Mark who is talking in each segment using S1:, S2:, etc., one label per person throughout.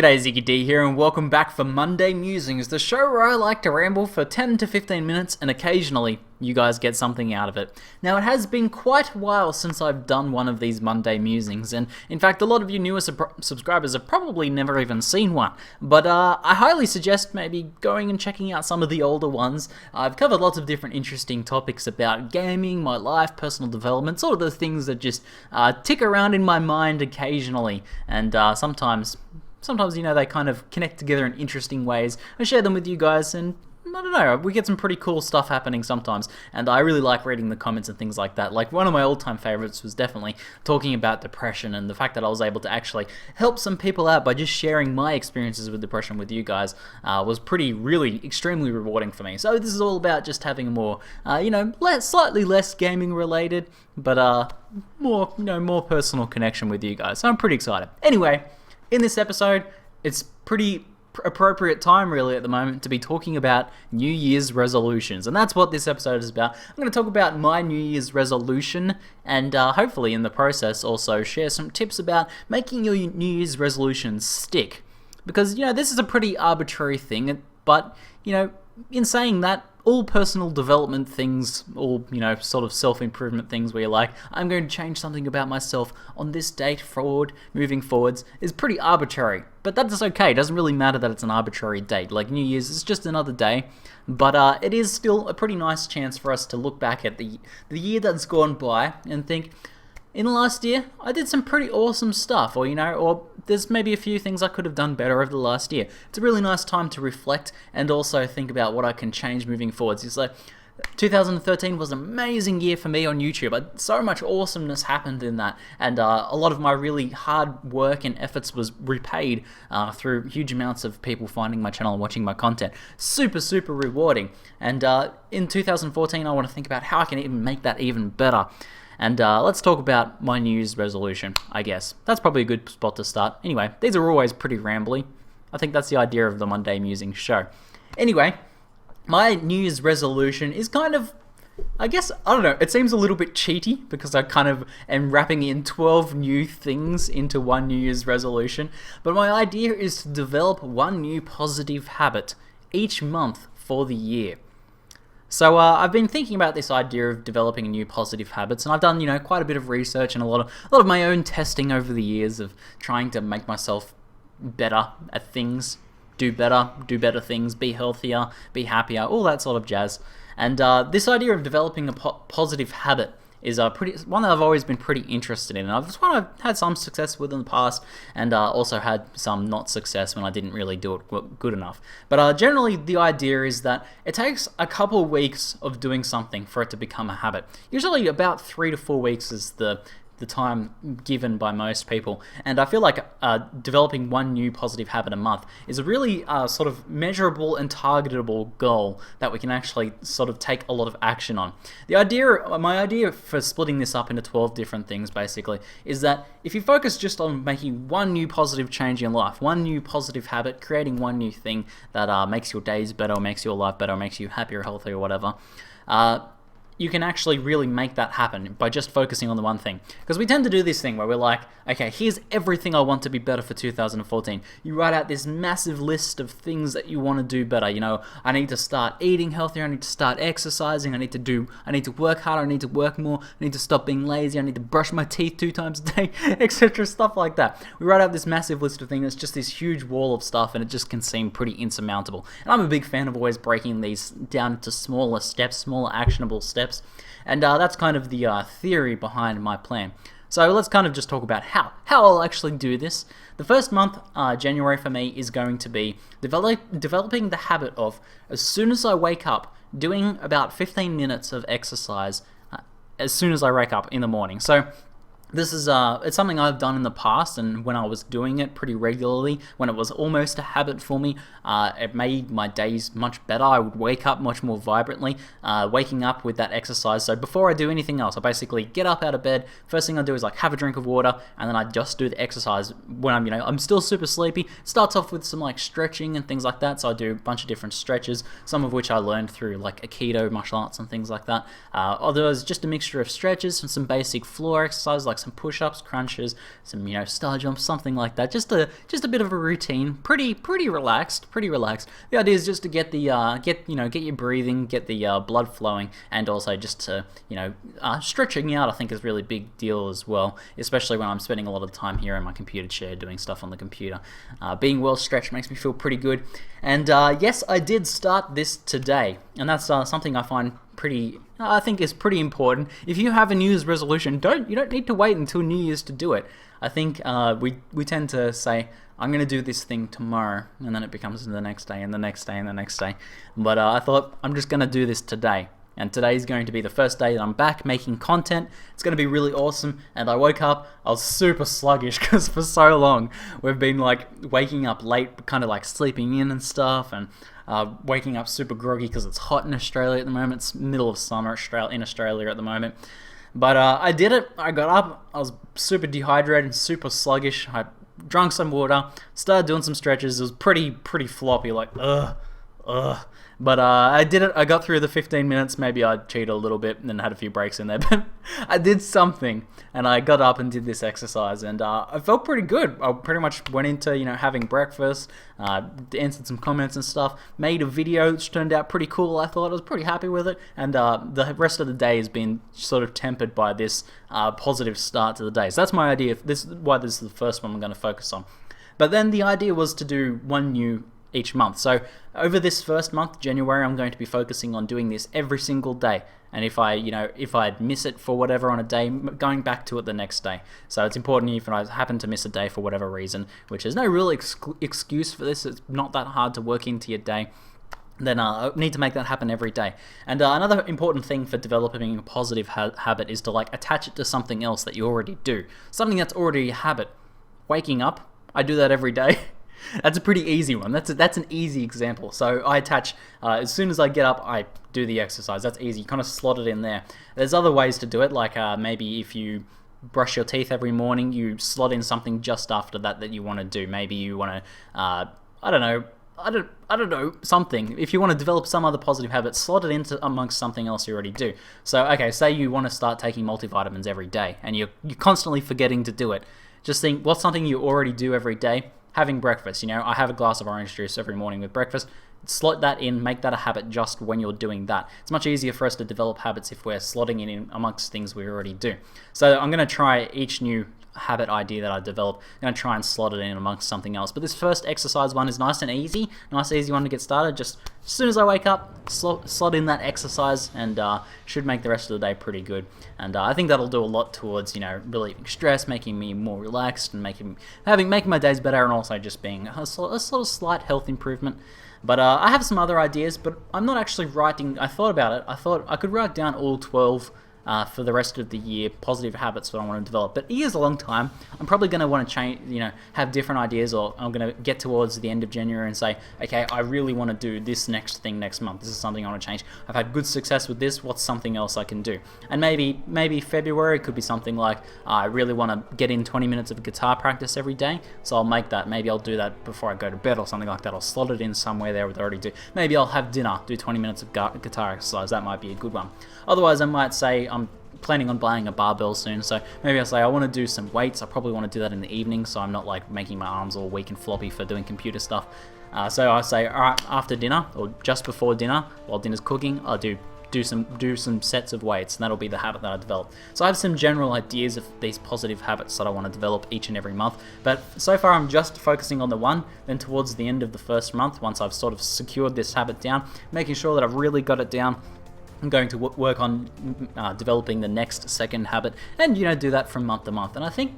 S1: G'day, ZiggyD here, and welcome back for Monday Musings, the show where I like to ramble for 10 to 15 minutes, and occasionally you guys get something out of it. Now, it has been quite a while since I've done one of these Monday Musings, and in fact, a lot of you newer subscribers have probably never even seen one, but I highly suggest maybe going and checking out some of the older ones. I've covered lots of different interesting topics about gaming, my life, personal development, sort of the things that just tick around in my mind occasionally, and sometimes, you know, they kind of connect together in interesting ways. I share them with you guys, and I don't know, we get some pretty cool stuff happening sometimes, and I really like reading the comments and things like that. Like, one of my old-time favorites was definitely talking about depression, and the fact that I was able to actually help some people out by just sharing my experiences with depression with you guys was really extremely rewarding for me. So this is all about just having a more, slightly less gaming related, but more personal connection with you guys. So I'm pretty excited. Anyway, in this episode, it's pretty appropriate time really at the moment to be talking about New Year's resolutions, and that's what this episode is about. I'm going to talk about my New Year's resolution, and hopefully in the process also share some tips about making your New Year's resolutions stick, because this is a pretty arbitrary thing, but in saying that, all personal development things, all, sort of self-improvement things where you're like, I'm going to change something about myself on this date moving forwards, is pretty arbitrary. But that's okay. It doesn't really matter that it's an arbitrary date. Like New Year's is just another day, but it is still a pretty nice chance for us to look back at the year that's gone by and think, in the last year, I did some pretty awesome stuff, or there's maybe a few things I could have done better over the last year. It's a really nice time to reflect and also think about what I can change moving forwards. It's like 2013 was an amazing year for me on YouTube. So much awesomeness happened in that, and a lot of my really hard work and efforts was repaid through huge amounts of people finding my channel and watching my content. Super rewarding. And in 2014, I want to think about how I can even make that even better. And let's talk about my New Year's resolution, I guess. That's probably a good spot to start. Anyway, these are always pretty rambly. I think that's the idea of the Monday Musings show. Anyway, my New Year's resolution is kind of, I guess, I don't know, it seems a little bit cheaty because I kind of am wrapping in 12 new things into one New Year's resolution. But my idea is to develop one new positive habit each month for the year. So I've been thinking about this idea of developing new positive habits, and I've done quite a bit of research and a lot of my own testing over the years of trying to make myself better at things, do better things, be healthier, be happier, all that sort of jazz. And this idea of developing a positive habit is one that I've always been pretty interested in. And it's one I've had some success with in the past, and also had some not success when I didn't really do it good enough. But generally, the idea is that it takes a couple weeks of doing something for it to become a habit. Usually about 3 to 4 weeks is the time given by most people, and I feel like developing one new positive habit a month is a really sort of measurable and targetable goal that we can actually sort of take a lot of action on. My idea for splitting this up into 12 different things basically is that if you focus just on making one new positive change in your life, one new positive habit, creating one new thing that makes your days better, or makes your life better, or makes you happier, healthier, whatever, you can actually really make that happen by just focusing on the one thing. Because we tend to do this thing where we're like, okay, here's everything I want to be better for 2014. You write out this massive list of things that you want to do better. I need to start eating healthier, I need to start exercising, I need to work harder, I need to work more, I need to stop being lazy, I need to brush my teeth 2 times a day, etc. Stuff like that. We write out this massive list of things, it's just this huge wall of stuff, and it just can seem pretty insurmountable. And I'm a big fan of always breaking these down into smaller steps, smaller actionable steps. And that's kind of the theory behind my plan. So let's kind of just talk about how I'll actually do this. The first month, January for me, is going to be developing the habit of, as soon as I wake up, doing about 15 minutes of exercise as soon as I wake up in the morning. So this is it's something I've done in the past, and when I was doing it pretty regularly, when it was almost a habit for me, it made my days much better. I would wake up much more vibrantly, waking up with that exercise. So before I do anything else, I basically get up out of bed. First thing I do is like have a drink of water, and then I just do the exercise when I'm still super sleepy. Starts off with some like stretching and things like that. So I do a bunch of different stretches, some of which I learned through like Aikido, martial arts, and things like that. Otherwise, just a mixture of stretches and some basic floor exercises like some push-ups, crunches, some star jumps, something like that. Just a bit of a routine, pretty relaxed. The idea is just to get the get your breathing, get the blood flowing, and also just to stretching out. I think is a really big deal as well, especially when I'm spending a lot of time here in my computer chair doing stuff on the computer. Being well stretched makes me feel pretty good. And yes, I did start this today, and that's something I find I think is pretty important. If you have a New Year's resolution, you don't need to wait until New Year's to do it. I think we tend to say, I'm going to do this thing tomorrow, and then it becomes the next day, and the next day, and the next day. But I thought, I'm just going to do this today. And today is going to be the first day that I'm back making content. It's going to be really awesome. And I woke up, I was super sluggish because for so long we've been like waking up late, kind of like sleeping in and stuff, and waking up super groggy because it's hot in Australia at the moment. It's middle of summer in Australia at the moment. But I did it. I got up. I was super dehydrated, super sluggish. I drank some water, started doing some stretches. It was pretty floppy, like ugh. But I did it. I got through the 15 minutes. Maybe I cheated a little bit and then had a few breaks in there. But I did something, and I got up and did this exercise, and I felt pretty good. I pretty much went into having breakfast, answered some comments and stuff, made a video which turned out pretty cool. I thought I was pretty happy with it, and the rest of the day has been sort of tempered by this positive start to the day. So that's my idea. This is why this is the first one I'm going to focus on. But then the idea was to do one new each month. So over this first month, January, I'm going to be focusing on doing this every single day. And if I miss it for whatever on a day, going back to it the next day. So it's important if I happen to miss a day for whatever reason, which is no real excuse for this. It's not that hard to work into your day. Then I need to make that happen every day. And another important thing for developing a positive habit is to attach it to something else that you already do. Something that's already a habit. Waking up, I do that every day. That's a pretty easy one. That's an easy example. So I attach, as soon as I get up, I do the exercise. That's easy. You kind of slot it in there. There's other ways to do it, like maybe if you brush your teeth every morning, you slot in something just after that you want to do. Maybe you want to, I don't know, something. If you want to develop some other positive habit, slot it into amongst something else you already do. So, okay, say you want to start taking multivitamins every day, and you're constantly forgetting to do it. Just think, what's something you already do every day? Having breakfast. I have a glass of orange juice every morning with breakfast. Slot that in, make that a habit just when you're doing that. It's much easier for us to develop habits if we're slotting it in amongst things we already do. So I'm going to try each new habit idea that I develop. I'm going to try and slot it in amongst something else. But this first exercise one is nice and easy. Nice easy one to get started. Just as soon as I wake up, slot in that exercise, and should make the rest of the day pretty good. And I think that'll do a lot towards relieving stress, making me more relaxed, and making my days better, and also just being a sort of slight health improvement. But I have some other ideas, but I'm not actually writing. I thought about it. I thought I could write down all 12 for the rest of the year, positive habits that I want to develop. But a year's a long time. I'm probably going to want to change, have different ideas, or I'm going to get towards the end of January and say, okay, I really want to do this next thing next month. This is something I want to change. I've had good success with this. What's something else I can do? And maybe February could be something like, I really want to get in 20 minutes of guitar practice every day. So I'll make that. Maybe I'll do that before I go to bed or something like that. I'll slot it in somewhere there with already do. Maybe I'll have dinner, do 20 minutes of guitar exercise. That might be a good one. Otherwise, I might say I'm planning on buying a barbell soon, so maybe I'll say I want to do some weights. I probably want to do that in the evening, so I'm not making my arms all weak and floppy for doing computer stuff. So I say, all right, after dinner or just before dinner, while dinner's cooking, I'll do some sets of weights, and that'll be the habit that I develop. So I have some general ideas of these positive habits that I want to develop each and every month, but so far I'm just focusing on the one. Then towards the end of the first month, once I've sort of secured this habit down, making sure that I've really got it down, I'm going to work on developing the next second habit, and do that from month to month. And I think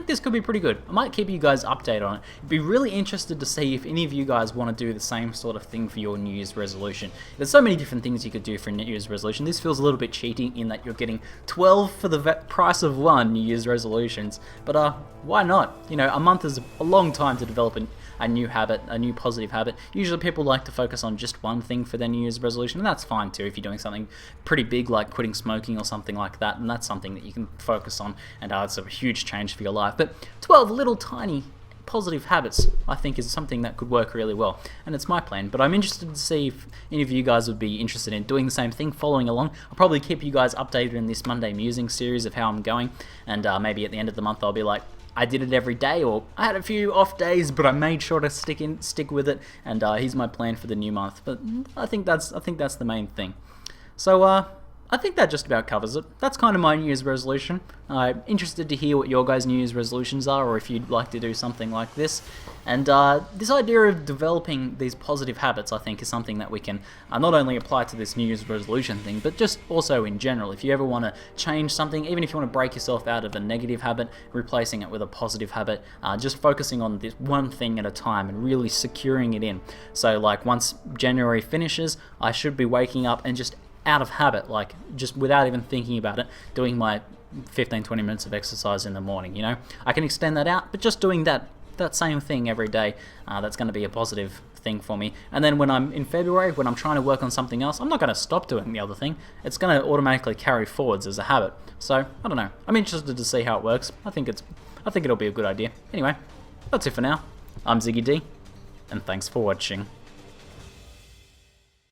S1: this could be pretty good. I might keep you guys updated on it. I'd be really interested to see if any of you guys want to do the same sort of thing for your New Year's resolution. There's so many different things you could do for a New Year's resolution. This feels a little bit cheating in that you're getting 12 for the price of one New Year's resolutions. But why not? A month is a long time to develop a new habit, a new positive habit. Usually people like to focus on just one thing for their New Year's resolution, and that's fine too. If you're doing something pretty big like quitting smoking or something like that, and that's something that you can focus on, and it's a huge change for your life. But 12 little tiny positive habits, I think, is something that could work really well, and it's my plan. But I'm interested to see if any of you guys would be interested in doing the same thing, following along. I'll probably keep you guys updated in this Monday Musings series of how I'm going, and maybe at the end of the month I'll be like, I did it every day, or I had a few off days, but I made sure to stick with it, and here's my plan for the new month. But I think that's the main thing. So I think that just about covers it. That's kind of my New Year's resolution. I'm interested to hear what your guys' New Year's resolutions are, or if you'd like to do something like this. And this idea of developing these positive habits, I think, is something that we can not only apply to this New Year's resolution thing, but just also in general. If you ever want to change something, even if you want to break yourself out of a negative habit, replacing it with a positive habit, just focusing on this one thing at a time and really securing it in. So like once January finishes, I should be waking up and just out of habit, like just without even thinking about it, doing my 15-20 minutes of exercise in the morning. You know, I can extend that out, but just doing that same thing every day, that's going to be a positive thing for me. And then when I'm in February, when I'm trying to work on something else, I'm not going to stop doing the other thing. It's going to automatically carry forwards as a habit. So I don't know, I'm interested to see how it works. I think it'll be a good idea. Anyway, that's it for now. I'm ZiggyD, and thanks for watching.